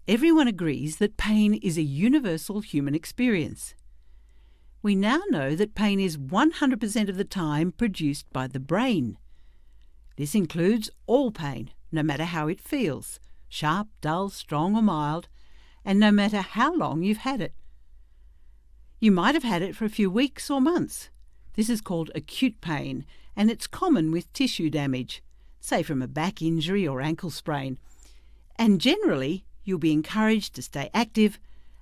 everyone agrees that pain is a universal human experience. We now know that pain is 100% of the time produced by the brain. This includes all pain, no matter how it feels, sharp, dull, strong or mild, and no matter how long you've had it. You might have had it for a few weeks or months. This is called acute pain, and it's common with tissue damage, say from a back injury or ankle sprain. And generally, you'll be encouraged to stay active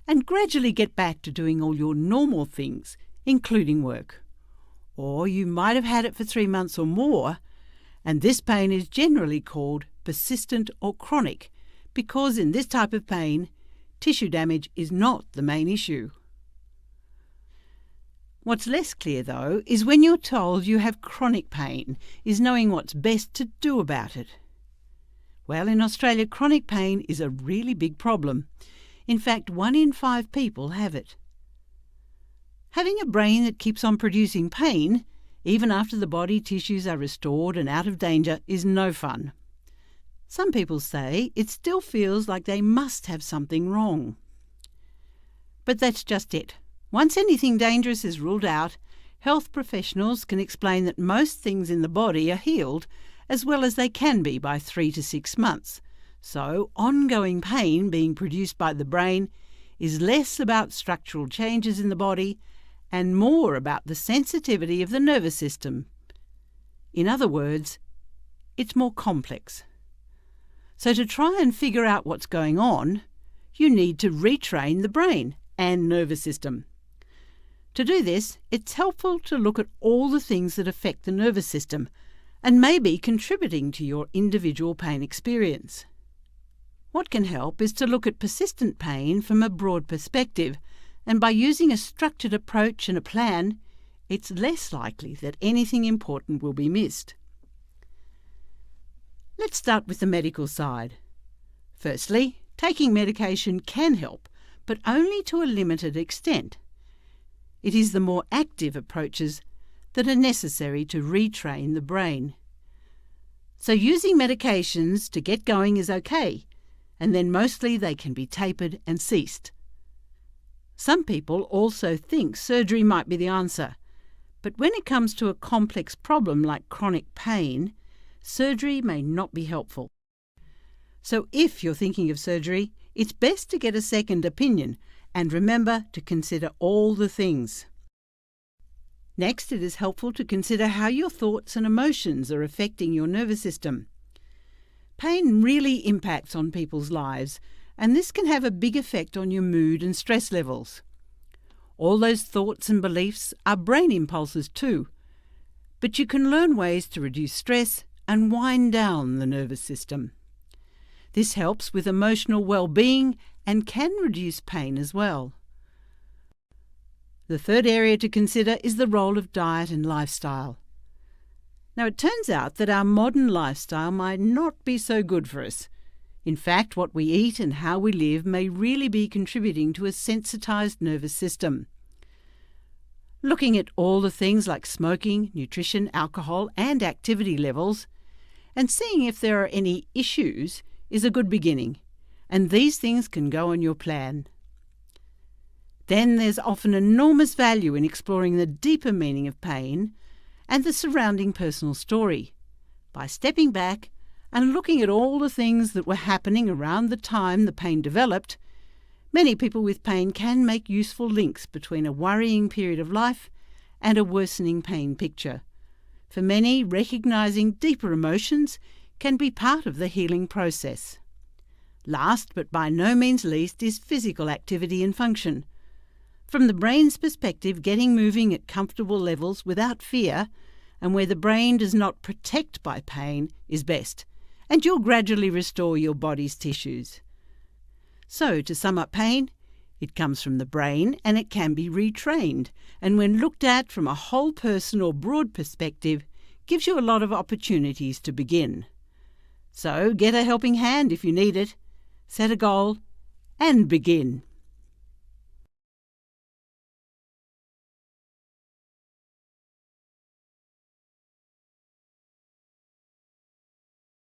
and gradually get back to doing all your normal things, including work. Or you might have had it for 3 months or more, and this pain is generally called persistent or chronic, because in this type of pain, tissue damage is not the main issue. What's less clear, though, is when you're told you have chronic pain, is knowing what's best to do about it. Well, in Australia, chronic pain is a really big problem. In fact, 1 in 5 people have it. Having a brain that keeps on producing pain, even after the body tissues are restored and out of danger, is no fun. Some people say it still feels like they must have something wrong. But that's just it. Once anything dangerous is ruled out, health professionals can explain that most things in the body are healed, as well as they can be by 3 to 6 months. So ongoing pain being produced by the brain is less about structural changes in the body and more about the sensitivity of the nervous system. In other words, it's more complex. So to try and figure out what's going on, you need to retrain the brain and nervous system. To do this, it's helpful to look at all the things that affect the nervous system and may be contributing to your individual pain experience. What can help is to look at persistent pain from a broad perspective, and by using a structured approach and a plan, it's less likely that anything important will be missed. Let's start with the medical side. Firstly, taking medication can help, but only to a limited extent. It is the more active approaches that are necessary to retrain the brain. So using medications to get going is okay, and then mostly they can be tapered and ceased. Some people also think surgery might be the answer, but when it comes to a complex problem like chronic pain, surgery may not be helpful. So if you're thinking of surgery, it's best to get a second opinion, and remember to consider all the things. Next, it is helpful to consider how your thoughts and emotions are affecting your nervous system. Pain really impacts on people's lives, and this can have a big effect on your mood and stress levels. All those thoughts and beliefs are brain impulses too, but you can learn ways to reduce stress and wind down the nervous system. This helps with emotional well-being and can reduce pain as well. The third area to consider is the role of diet and lifestyle. Now, it turns out that our modern lifestyle might not be so good for us. In fact, what we eat and how we live may really be contributing to a sensitized nervous system. Looking at all the things like smoking, nutrition, alcohol, and activity levels, and seeing if there are any issues is a good beginning, and these things can go on your plan. Then there's often enormous value in exploring the deeper meaning of pain and the surrounding personal story. By stepping back and looking at all the things that were happening around the time the pain developed, many people with pain can make useful links between a worrying period of life and a worsening pain picture. For many, recognizing deeper emotions can be part of the healing process. Last, but by no means least, is physical activity and function. From the brain's perspective, getting moving at comfortable levels without fear and where the brain does not protect by pain is best, and you'll gradually restore your body's tissues. So, to sum up pain, it comes from the brain and it can be retrained, and when looked at from a whole person or broad perspective, gives you a lot of opportunities to begin. So, get a helping hand if you need it, set a goal, and begin.